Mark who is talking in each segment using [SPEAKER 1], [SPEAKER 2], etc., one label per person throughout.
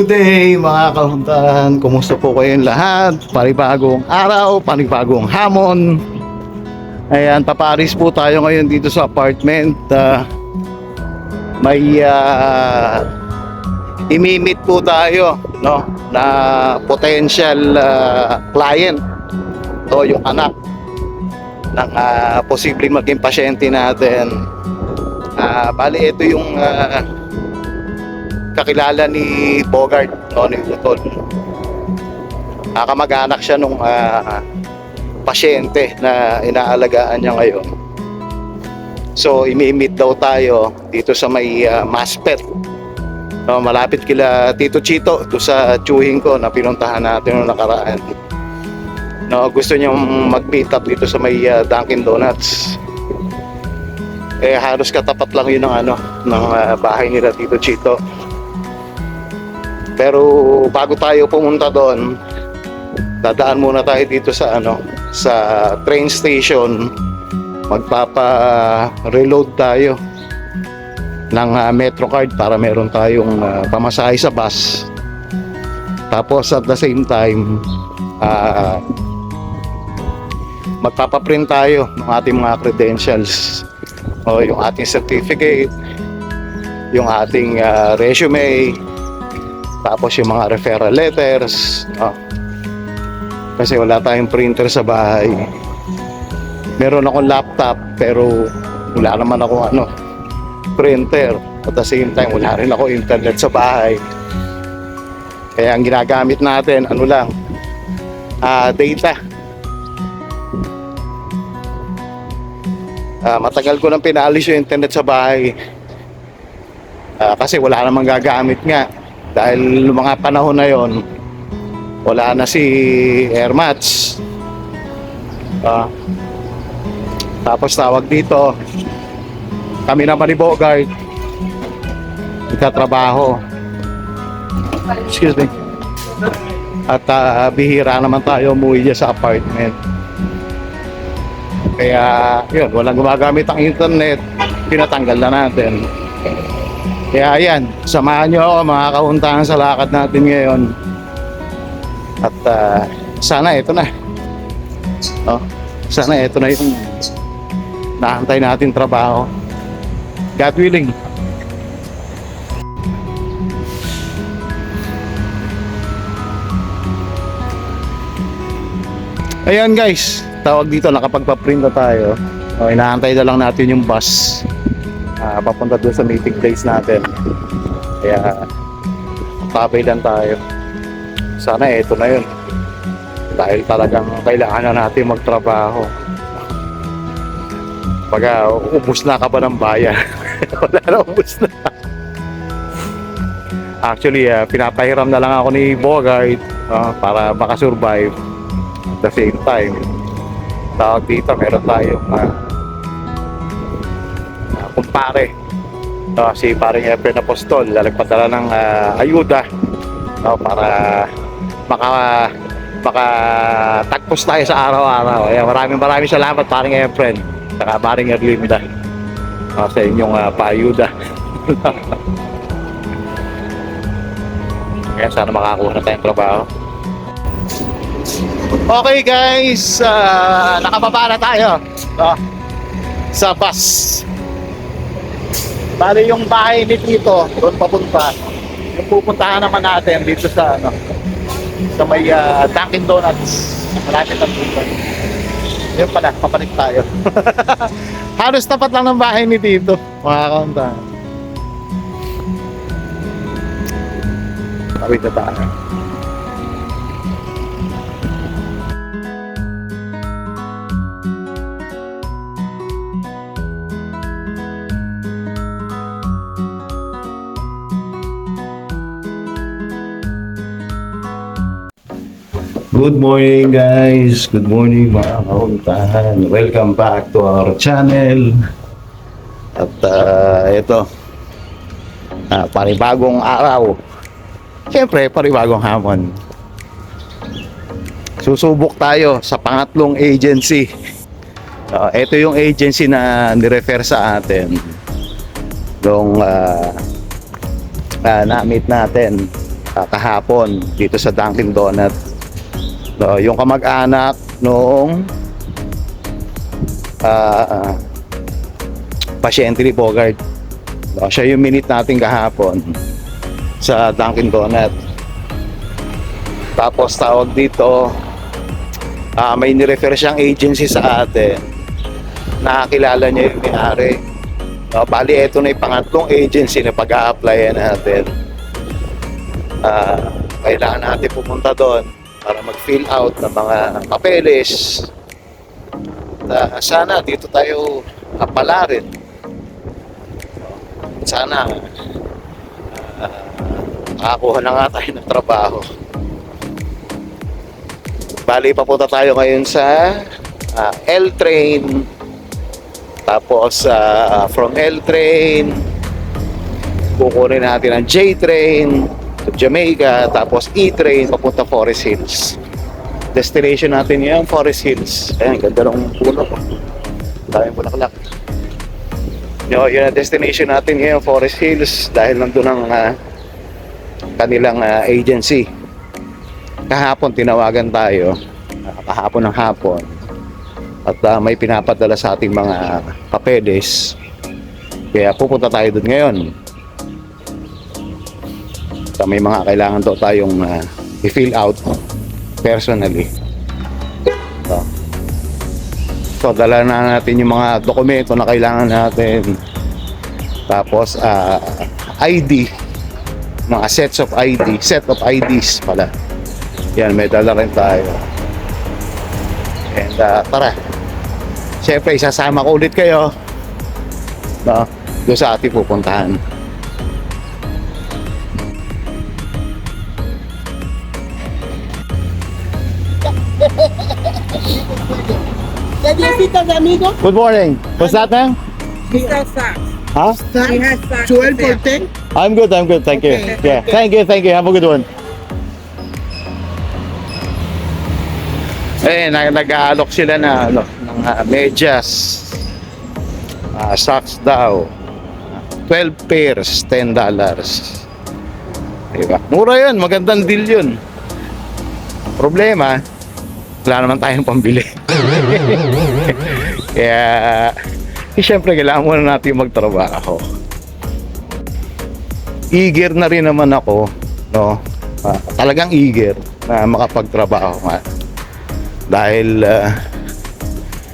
[SPEAKER 1] Good day mga kahuntahan, kumusta po kayong lahat? Panibagong araw, panibagong hamon. Ayan, paparis po tayo ngayon dito sa apartment. May imimit po tayo, no, na potential client o yung anak ng posibleng maging pasyente natin. Bali, ito yung kakilala ni Bogart, no, ni Utol. Kamag-anak siya nung pasyente na inaalagaan niya ngayon. So, imi-meet daw tayo dito sa may Maspet. No, malapit kila Tito Chito, to sa tsuhin ko na pinuntahan natin noong nakaraan. No, gusto niyang mag-meet up dito sa may Dunkin Donuts. Halos katapat lang yun ng bahay nila Tito Chito. Pero bago tayo pumunta doon, dadaan muna tayo dito sa sa train station. Magpapa-reload tayo ng MetroCard para meron tayong pamasahe sa bus. Tapos at the same time, magpapaprint tayo ng ating mga credentials, o yung ating certificate, yung ating resume, tapos yung mga referral letters, no? Kasi wala tayong printer sa bahay. Meron akong laptop pero wala naman akong printer. At the same time wala rin ako internet sa bahay. Kaya ang ginagamit natin data. Matagal ko nang pinalis yung internet sa bahay, kasi wala namang gagamit nga. Dahil mga panahon na yon, wala na si Airmats. Tapos tawag dito, kami naman ni Bogart, ikatrabaho. Excuse me. At bihira naman tayo umuwi dyan sa apartment. Kaya yun, walang gumagamit ang internet, pinatanggal na natin. Kaya ayan, samahan nyo ako mga kahuntahan sa lakad natin ngayon. At sana ito na. Sana ito na yung naantay natin trabaho. God willing. Ayan guys, tawag dito, nakapagpa-print na tayo. Inaantay na lang natin yung bus papunta doon sa meeting place natin. Kaya tabay lang tayo. Sana ito na yun, dahil talagang kailangan na natin magtrabaho. Pagka ubus na ka ba ng bayan? Wala na, ubus na. Actually, pinapahiram na lang ako ni Bogart para makasurvive. At the same time, tawag dito, meron tayong kumpare, si paring Efren Apostol, nagpadala ng ayuda para makatagpos tayo sa araw-araw. Maraming salamat paring Efren, saka paring Erlinda, sa inyong paayuda. Kaya sana makakuha na tayong trabaho. Okay guys, nakababa na tayo sa bus. Bali yung bahay ni Tito doon papunta. Yung pupuntahan naman natin dito sa sa may Dunkin Donuts, malapit ang dito. Yun pala, papalit tayo. Halos tapat lang ng bahay ni Tito, mga kauntahan. Tawid na tayo. Good morning guys, good morning mga kahuntahan. Welcome back to our channel. At ito, panibagong araw. Siyempre, panibagong hamon. Susubok tayo sa pangatlong agency. Ito yung agency na nirefer sa atin nung na-meet natin kahapon dito sa Dunkin Donut. No, yung kamag-anak noong pasyente ni Bogart. No, siya yung minute natin kahapon sa Dunkin Donut. Tapos tawag dito, may nirefer siyang agency sa atin. Nakakilala niya yung may-ari. No, bali, ito na yung pangatlong agency na pag-a-applyan natin. Kailangan natin pumunta doon para mag-fill out ng mga papeles. Sana dito tayo apalarin. Sana makakuha na nga tayo ng trabaho. Bali, papunta tayo ngayon sa L-Train. Tapos from L-Train kukunin natin ang J-Train to Jamaica, tapos E-Train papunta Forest Hills. Destination natin yan, Forest Hills. Ayan, ganda ng puno. Daming bulaklak. Yun ang destination natin ngayon, Forest Hills, dahil nandun ang kanilang agency. Kahapon tinawagan tayo, kahapon ng hapon, at may pinapadala sa ating mga papeles. Kaya pupunta tayo doon ngayon. At may mga kailangan daw tayong i-fill out personally. So dala na natin yung mga dokumento na kailangan natin. Tapos ID, mga set of IDs pala. Yan, may dala rin tayo. And tara, siyempre isasama ko ulit kayo, no, doon sa ating pupuntahan. Good morning. What's that, ma'am?
[SPEAKER 2] Mr. Sachs.
[SPEAKER 1] Huh?
[SPEAKER 2] He has Sachs.
[SPEAKER 3] 12 for 10?
[SPEAKER 1] I'm good. Thank you.
[SPEAKER 2] Okay,
[SPEAKER 1] Yeah.
[SPEAKER 2] okay.
[SPEAKER 1] Thank you. Have a good one. Nag-aalok sila na ng medyas. Socks daw. 12 pairs, $10. Diba? Mura yun, magandang deal yun. Problema, wala naman tayong pambili. Kaya, siyempre kailangan muna natin magtrabaho. Eager na rin naman ako, no? Talagang eager na makapagtrabaho nga. Dahil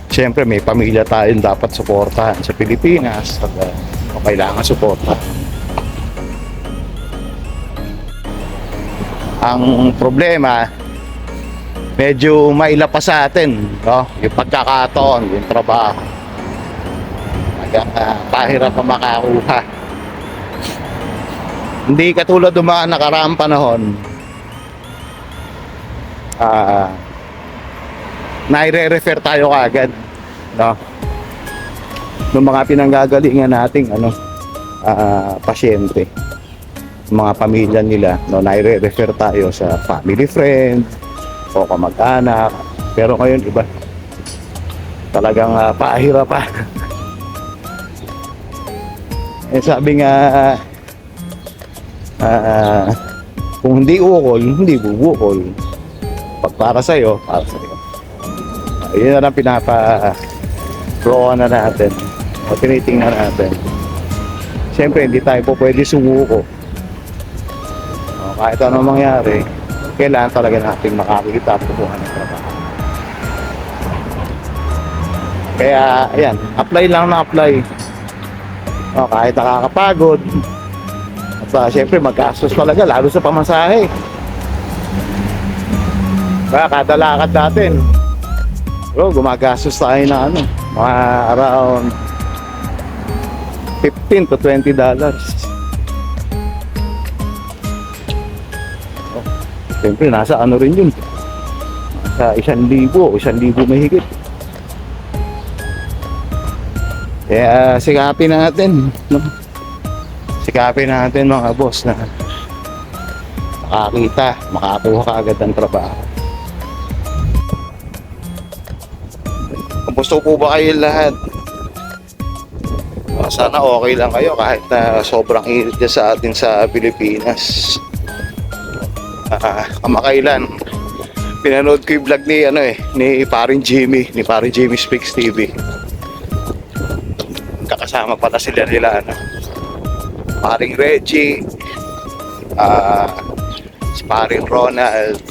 [SPEAKER 1] siyempre may pamilya tayong dapat suportahan sa Pilipinas at kailangan suporta. Ang problema, medyo mailapa sa atin, no? Yung pagkakataon, yung trabaho. Hanggang pahirap pa makakuha. Hindi katulad ng mga nakaraang panahon. Naire-refer tayo kaagad, no? Ng mga pinanggagalingan nating pasyente, mga pamilya nila, no? Naire-refer tayo sa family friend o kamag-anak. Pero ngayon iba, talagang pahira pa. Sabi nga, kung hindi ukol, hindi bubukol. Pag para sa'yo, para sa'yo. Yun na lang pinapa-proa na natin o tinitingnan natin. Siyempre hindi tayo po pwede sumuko. Kahit ano mangyari, kailangan talaga natin makakita at kukuha ng trabaho. Kaya ayan, apply lang na apply. Kahit nakakapagod, at siyempre maggastos talaga, lalo sa pamasahe. Kaya kada lakad natin, bro, gumagastos tayo na mga around $15 to $20. Siyempre, nasa rin yun. Nasa 1,000 mahigit. Kaya sikapin natin, no? Sikapin natin mga boss na makakita, makakuha ka agad ng trabaho. Kumusta po ba kayo lahat? Sana okay lang kayo kahit na sobrang init sa atin sa Pilipinas. Kamakailan pinanood ko yung vlog ni ni paring Jimmy Speaks TV. Kakasama pala sila nila paring Reggie, si paring Ronald.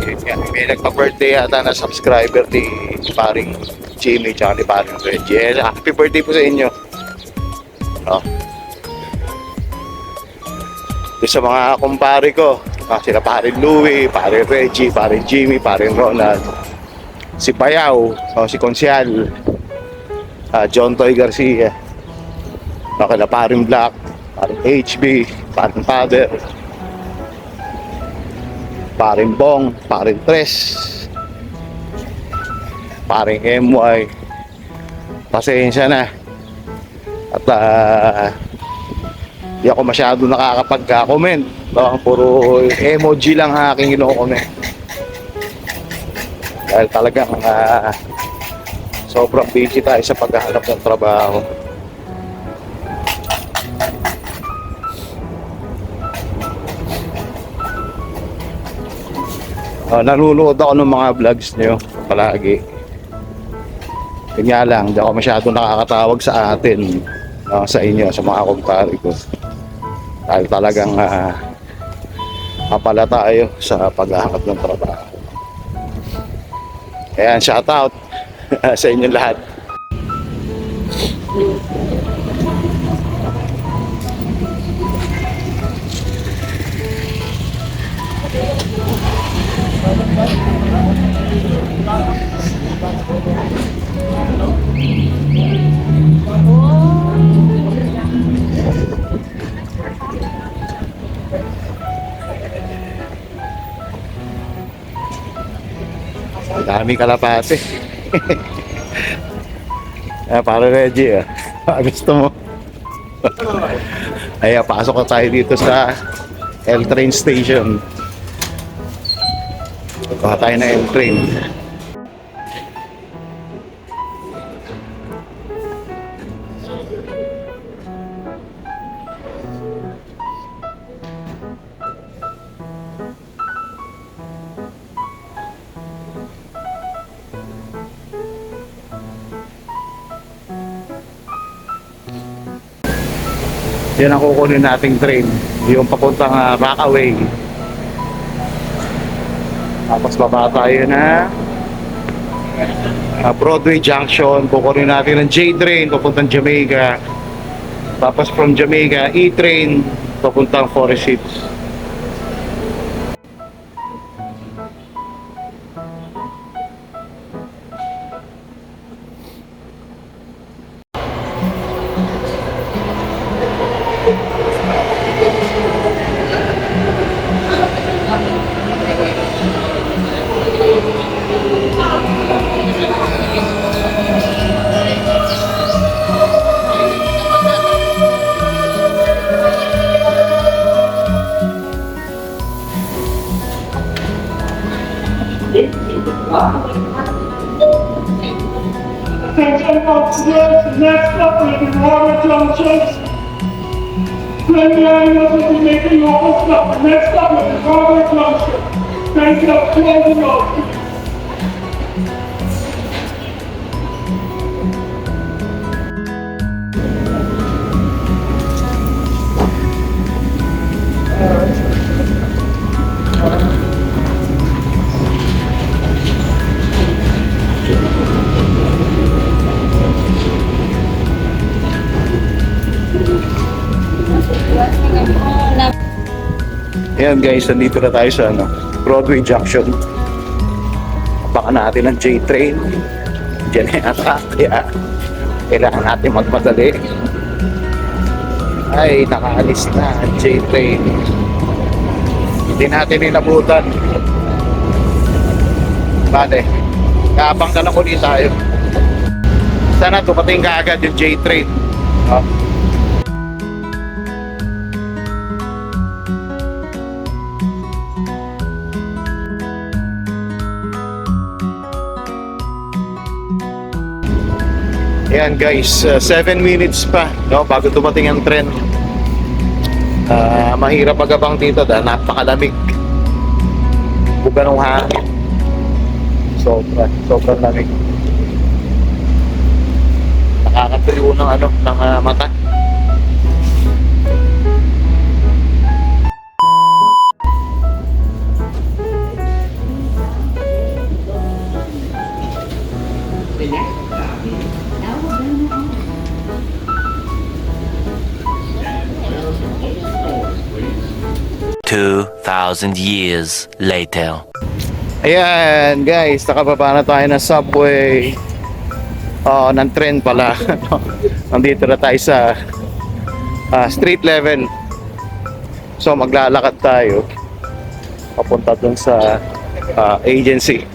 [SPEAKER 1] Yun nga, may nagpa-birthday yata na subscriber ni paring Jimmy tsaka ni paring Reggie. Happy birthday po sa inyo. Sa mga kumpare ko, sila paring Louie, paring Reggie, paring Jimmy, paring Ronald, si Bayaw, si Konsyal, John Toy Garcia, kila paring Black, paring HB, paring Father, paring Bong, paring Tres, paring MY. Pasensya na at di ako masyado nakakapag-comment, puro emoji lang aking ino-comment dahil talagang sobrang busy tayo sa paghahanap ng trabaho. Nanonood ako ng mga vlogs niyo palagi. Yun nga lang, di ako masyado nakakatawag sa atin, sa inyo, sa mga kumpare ko. Dahil talagang kapala tayo sa paghahanap ng trabaho. Ayan, shout out sa inyo lahat. Daming kalapate. Para Reggie, gusto mo? Ay, pasok na tayo dito sa L train station. Kuha tayo na L train. Yan ang kukunin nating train, yung papuntang Rockaway. Tapos baba tayo na Broadway Junction, kukunin natin ng J-Train papuntang Jamaica. Tapos from Jamaica, E-Train papuntang Forest Hills.
[SPEAKER 3] Attention folks, next up will be Robert Junction. Train line will be making your stop. Next up will be Robert Junction. Thank you, closing up.
[SPEAKER 1] Ayan guys, nandito na tayo sa Broadway Junction. Baka natin ang J-Train. Diyan na yata, kaya kailangan natin magmadali. Ay, nakaalis na ang J-Train. Hindi natin nilabutan. Bale, kaabang na lang ulit tayo. Sana dumating ka agad yung J-Train. Ayan guys, 7 minutes pa bago dumating ang tren. Mahirap magabang dito dahil napakalamig. Buga ng hangin. Sobrang lamig. Nakakatuyo ng mata.
[SPEAKER 4] Two 2,000 years later.
[SPEAKER 1] Ayan guys, nakababa na tayo ng subway. Ng train pala. Nandito na tayo sa street level. So maglalakad tayo papunta dun sa agency.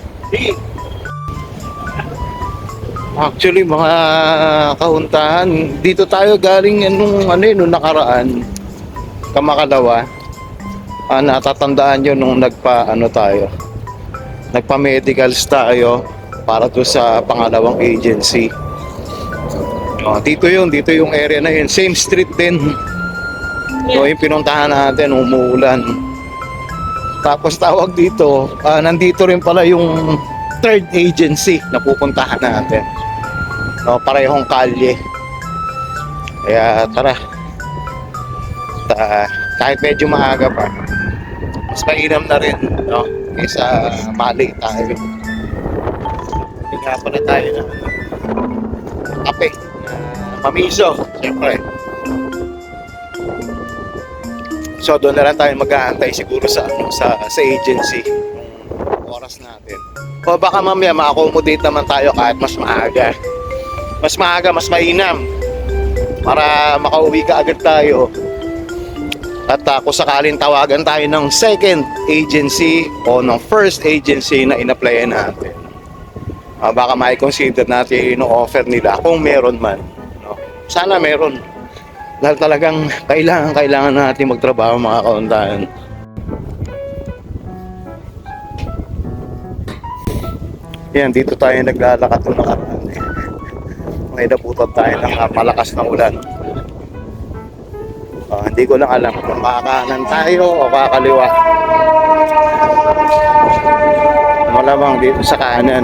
[SPEAKER 1] Actually mga kahuntahan, dito tayo galing nung nakaraan, Kamakalawa. Natatandaan nyo nung nagpa-medicals tayo para to sa pangalawang agency. Dito yung area na yun, same street din. So yung pinuntahan natin, umuulan. Tapos tawag dito, nandito rin pala yung third agency na pupuntahan natin. Parehong kalye. Kaya tara. Kahit medyo maaga pa, mas mainam na rin, kaysa mali tayo. Hindi nga pala tayo na kape, mamiso, siyempre. So doon na lang tayo mag-aantay siguro sa agency yung oras natin. O baka mamaya ma-accommodate naman tayo kahit mas maaga. Mas maaga, mas mainam. Para makauwi ka agad tayo. At kung sakaling tawagan tayo ng second agency o ng first agency na in-applyan natin, baka mai-consider natin yung offer nila kung meron man. Sana meron. Dahil talagang kailangan natin magtrabaho mga kauntahan. Yan, dito tayo naglalakad ng nakaraan. May nabutan tayo ng malakas na ulan. Hindi ko lang alam kung kakanan tayo o kakaliwa. Malamang dito sa kanan.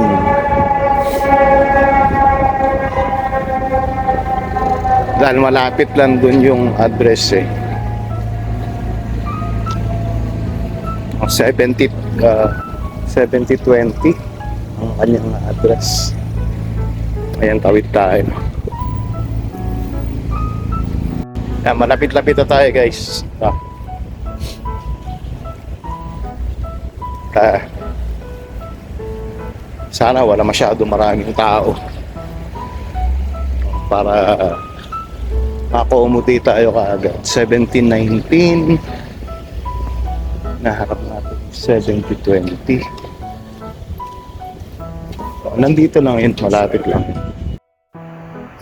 [SPEAKER 1] Dahil malapit lang dun yung address 7020 ang kanyang address. Ayan, tawid tayo. Malapit-lapit na tayo guys. Sana wala masyado maraming tao para accommodate tayo kaagad. 1719 naharap natin 7020. Nandito lang yun, malapit lang.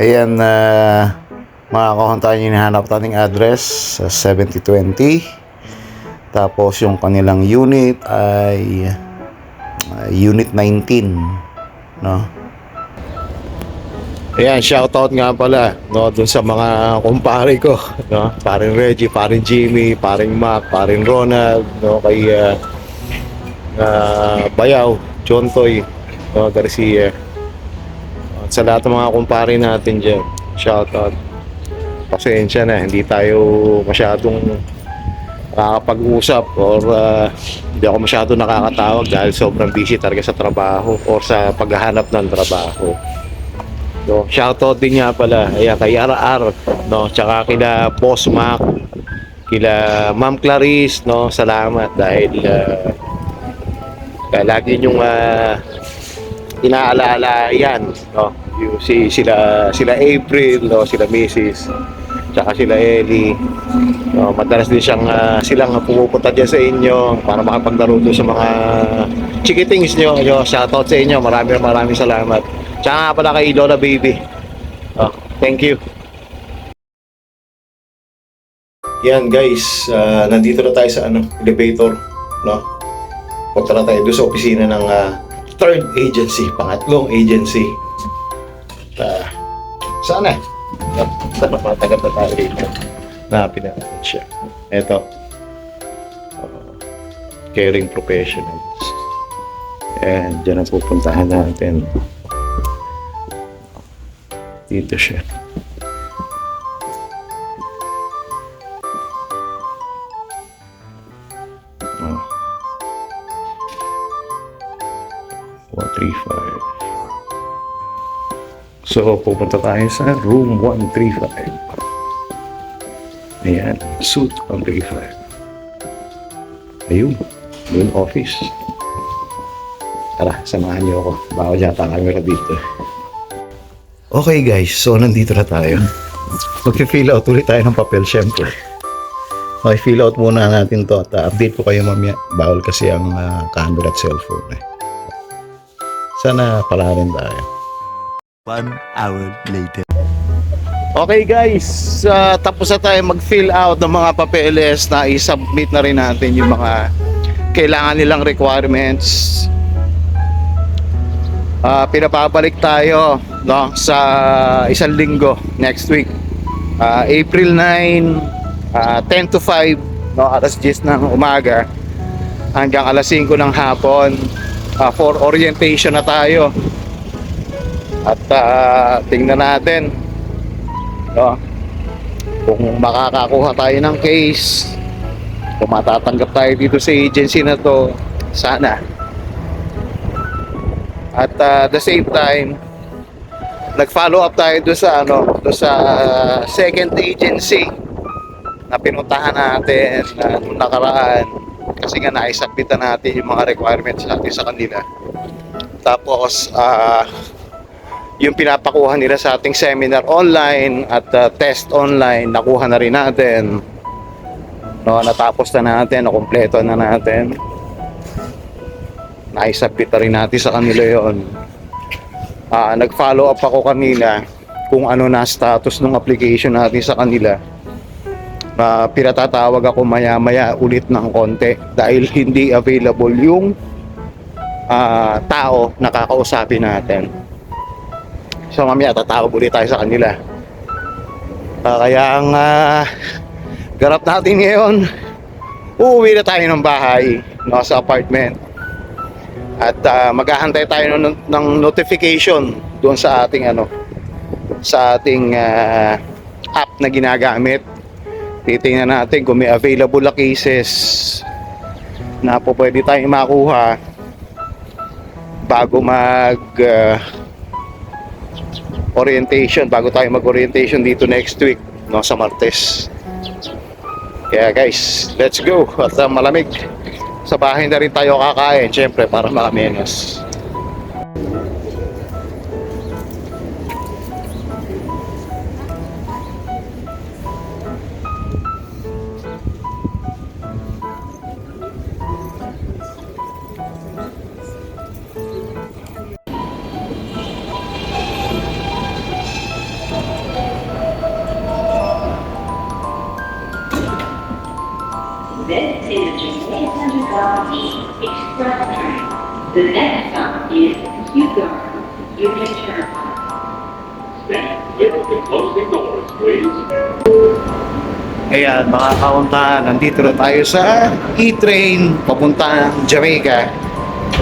[SPEAKER 1] Ayan, mga kakuntahan, yung hinahanap nating address sa 7020. Tapos yung kanilang unit ay unit 19, no? Ayan, shoutout nga pala, dun sa mga kumpare ko, no? Paring Reggie, paring Jimmy, paring Mac, paring Ronald, kay Bayaw, Chontoy, Garcia. At sa lahat ng mga kumpare natin dyan, shoutout. Pasensya na, hindi tayo masyadong nakakapag-usap or hindi ako masyado nakakatawag dahil sobrang busy talaga sa trabaho or sa paghahanap ng trabaho. So, shoutout din nga pala kay RR, tsaka kila Boss Mac, kila Ma'am Clarice, salamat dahil lagi nyong inaalala yan, sila April, sila Mrs. Tsaka sila Ellie. Madalas din silang pumupunta dyan sa inyo para makapaglaro doon sa mga chikitings nyo. Shoutout sa inyo. Maraming salamat. Tsaka nga pala kay Lola Baby. Thank you. Yan guys, nandito na tayo sa elevator, punta na tayo doon sa opisina ng third agency, pangatlong agency. Sana matagal na tayo rito. Napin natin siya. Ito. Caring professionals. And dyan ang pupuntahan natin. Dito siya. Oh. 135. So, pupunta tayo sa room 135. Ayan, suite 135. Ayun, yun office. Tara, samahan niyo ako. Bawal yata camera dito. Okay guys, so nandito na tayo. Mag-fill out ulit tayo ng papel, syempre. Okay, fill out muna natin to at update ko kayo mamaya. Bawal kasi ang camera at cellphone. Sana pala rin tayo.
[SPEAKER 4] 1 hour later.
[SPEAKER 1] Okay guys, tapos na tayo mag-fill out ng mga papeles na i-submit na rin natin yung mga kailangan nilang requirements. Pinapabalik tayo no, sa isang linggo next week. April 9, 10 to 5, no, alas 10 ng umaga hanggang alas 5 ng hapon. For orientation na tayo. At tingnan natin no, kung makakakuha tayo ng case, kung matatanggap tayo dito sa agency na to, sana. At the same time, nag-follow up tayo doon sa doon sa second agency na pinuntahan natin nung nakaraan, kasi nga naisubmit na natin yung mga requirements natin sa kanila. Tapos yung pinapakuha nila sa ating seminar online at test online, nakuha na rin natin. No, natapos na natin, nakumpleto na natin. Naisubmit na rin natin sa kanila yon. Nag-follow up ako kanina kung ano na status ng application natin sa kanila. Pinatatawag ako maya-maya ulit ng konti dahil hindi available yung tao na kakausapin natin. So mamaya tatawag ulit tayo sa kanila. Kaya ang ganap natin ngayon, uuwi na tayo ng bahay, no, sa apartment. At maghahantay tayo ng notification doon sa ating sa ating app na ginagamit. Titingnan natin kung may available na cases na po pwede tayong makuha bago orientation, bago tayo mag-orientation dito next week, no, sa Martes. Kaya guys, let's go. At malamig. Sa bahay na rin tayo kakain, syempre, para makamenos.
[SPEAKER 5] This is the 800 Express train. The next stop is Hugo. You can turn.
[SPEAKER 3] Stand clear of the closing doors, please.
[SPEAKER 1] Ayan, mga kauntahan, nandito na tayo sa E-train papuntang Jamaica.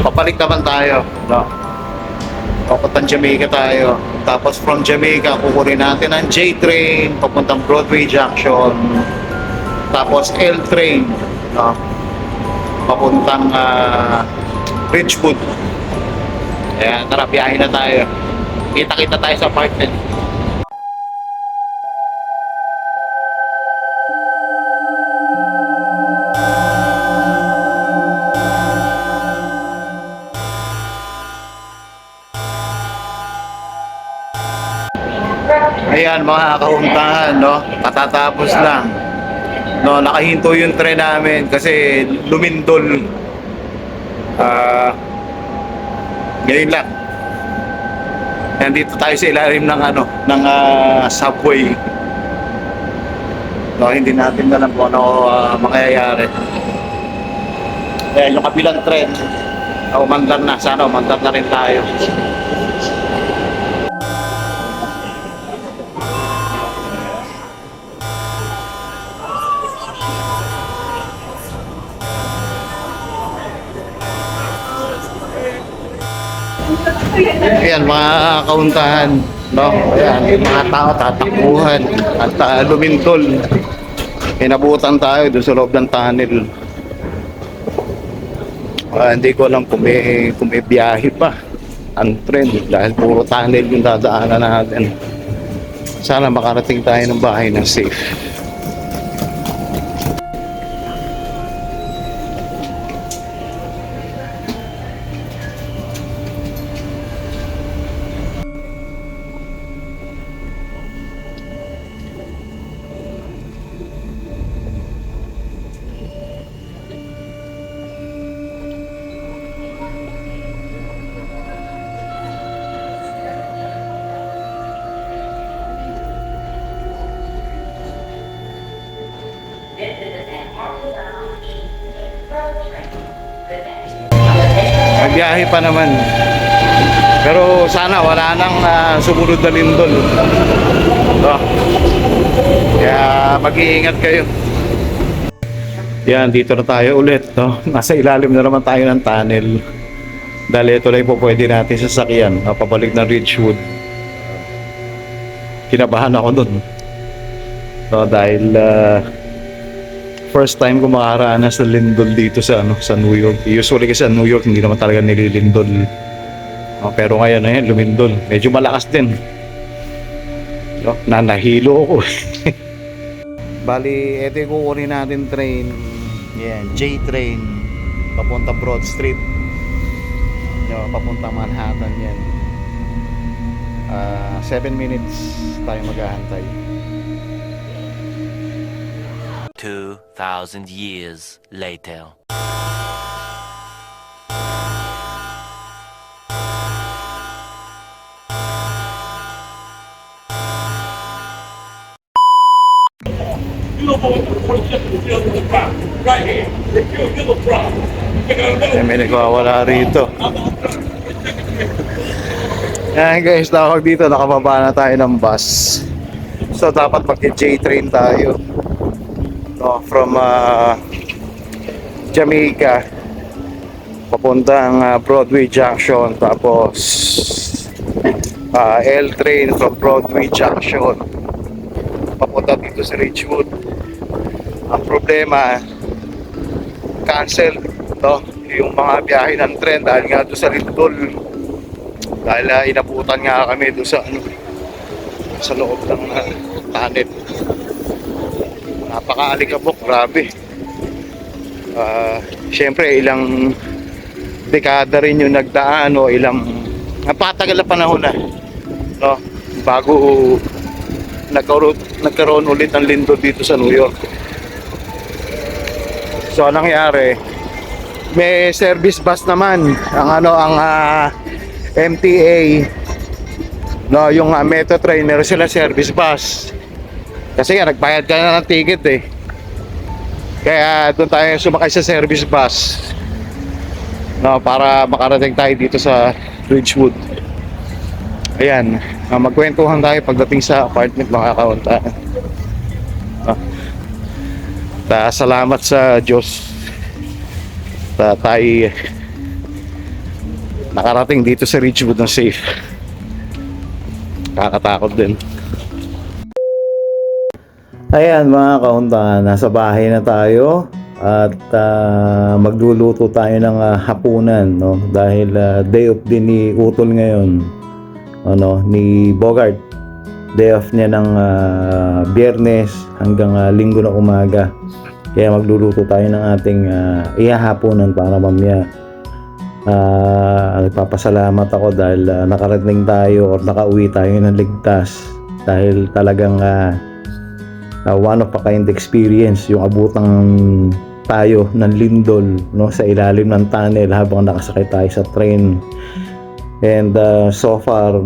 [SPEAKER 1] Papalik naman tayo, no? Papuntang Jamaica tayo. Tapos from Jamaica, kukunin natin ang J-train papuntang Broadway Junction. Tapos L-train, no, papuntang Ridgewood. Kaya tara, biyahe na tayo. Kita-kita tayo sa apartment. Ayan mga kauntahan, no, patatapos lang. No, nakahinto yung tren namin kasi lumindol. Ngayon lang. Nandito tayo sa ilalim ng ng subway. No, hindi natin alam kung ano mangyayari. Ayan yung kabilang tren. Umandar na, sana umandar na rin tayo. Ayan, mga kauntahan, no? Ayan, yung mga tao tatakbuhan at lumintol. Inabutan tayo doon sa loob ng tunnel. Hindi ko alam kung may biyahe pa ang trend dahil puro tunnel yung dadaanan natin. Sana makarating tayo ng bahay ng safe.
[SPEAKER 5] This is an Antarctica Express train. The next
[SPEAKER 1] Magbiyahe pa naman. Pero sana wala nang sumunod na lindol. No? Kaya mag-iingat kayo. Yan, dito na tayo ulit. No? Nasa ilalim na naman tayo ng tunnel. Dahil ito lang po pwede natin sasakyan. Pabalik ng Ridgewood. Kinabahan ako dun. No, dahil first time ko makaranas ng lindol dito sa New York. Usually kasi sa New York hindi naman talaga nililindol. Pero ngayon ayun, lumindol. Medyo malakas din. No, nahilo ako. Bali, ito yung kukunin natin train. Yan, J train papunta Broad Street. No, papunta Manhattan yan. 7 minutes tayo maghahantay.
[SPEAKER 4] 2,000 years later.
[SPEAKER 3] You don't know what the 47 is dealing with the crowd. Right here. You're the problem.
[SPEAKER 1] May nagwawala rito. Yan guys, tawag dito, nakababa na tayo ng bus. So dapat mag-J train tayo. No, from Jamaica papuntang Broadway Junction, tapos L train from Broadway Junction papunta dito sa Ridgewood. Ang problema, cancel, no, yung mga biyahe ng tren dahil nga doon sa lindol. Dahil inabutan nga kami doon sa loob ng tunnel. Napaka-alikabok, grabe. Siyempre ilang dekada rin yung nagdaan o ilang napatagal na panahon na, no, bago nagkaroon ulit ng lindol dito sa New York. So anong nangyari, may service bus naman ang MTA, no, yung Metro Train, meron sila service bus. Kasi nga nagbayad ka na ng ticket eh. Kaya doon tayo sumakay sa service bus, no, para makarating tayo dito sa Ridgewood. Ayan, magkwentuhan tayo pagdating sa apartment, mga kauntaan. Salamat sa Diyos tayo nakarating dito sa Ridgewood ng safe. Kakatakot din. Ayan mga kauntahan, nasa bahay na tayo at magluluto tayo ng hapunan, no? Dahil day off din ni Utol ngayon, ni Bogart. Day off niya ng Biyernes hanggang Linggo na umaga. Kaya magluluto tayo ng ating ihahaponan para mamaya. Nagpapasalamat ako dahil nakarating tayo or nakauwi tayo ng ligtas, dahil talagang one of a kind experience yung abutang tayo ng lindol, no, sa ilalim ng tunnel habang nakasakay tayo sa train. And so far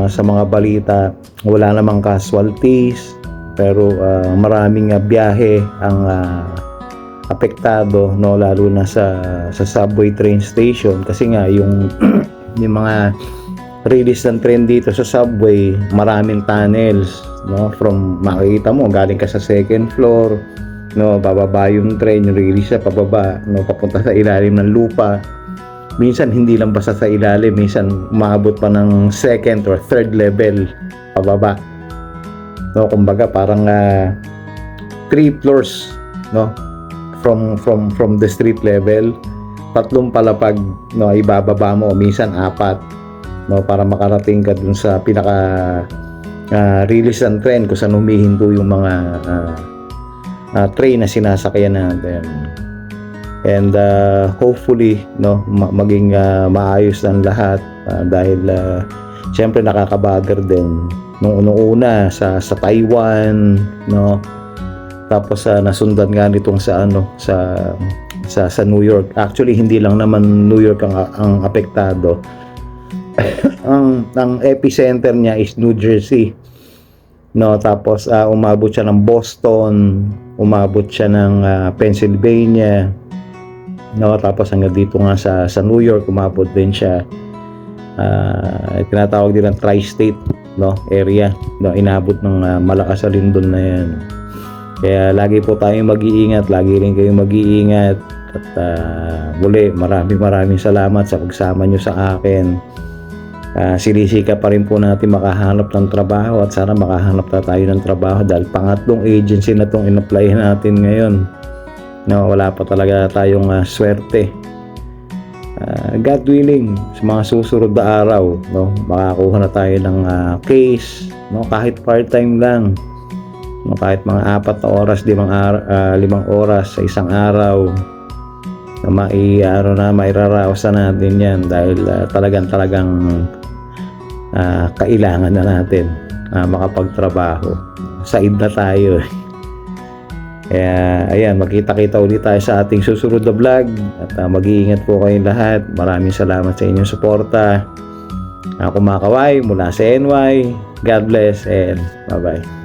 [SPEAKER 1] sa mga balita, wala namang casualties, pero maraming biyahe ang apektado, no, lalo na sa subway train station, kasi nga yung yung mga release ng train dito sa subway, maraming tunnels, no, from makikita mo galing ka sa second floor, no, bababa yung train, yung release sa pababa, no, papunta sa ilalim ng lupa. minsan hindi lang basta sa ilalim, minsan umabot pa ng second or third level pababa. No, kumbaga parang 3 floors, no, from the street level, 3 palapag, no, ibababa mo, minsan 4, no, para makarating ka dun sa pinaka release ng train kung saan humihinto yung mga train na sinasakyan natin. And hopefully, no, maging maayos ang lahat, dahil syempre nakakabagar din nung una sa Taiwan, no, tapos nasundan nga nitong sa New York. Actually hindi lang naman New York ang apektado. ang epicenter niya is New Jersey, no, tapos umabot siya ng Boston, umabot siya ng Pennsylvania, no, tapos hanggang dito nga sa New York umabot din siya. Tinatawag din ng tri-state, no, area, no, inabot ng malakas na lindol na yan. Kaya lagi po tayong mag-iingat, lagi rin kayong mag-iingat, at muli maraming salamat sa pagsama nyo sa akin. Sinisika pa rin po natin makahanap ng trabaho, at sana makahanap na tayo ng trabaho dahil pangatlong agency na itong in-apply natin ngayon. No, wala pa talaga tayong swerte. God willing, sa mga susunod na araw, no, makakuha na tayo ng case, no, kahit part-time lang, no, kahit mga 4 na oras, 5 oras sa isang araw, na mairaraos na natin yan dahil talagang kailangan na natin makapagtrabaho. Said na tayo. Kaya ayan, magkita-kita ulit tayo sa ating susunod na vlog, at mag-iingat po kayong lahat. Maraming salamat sa inyong suporta. Ako Makaway mula sa NY. God bless and bye-bye.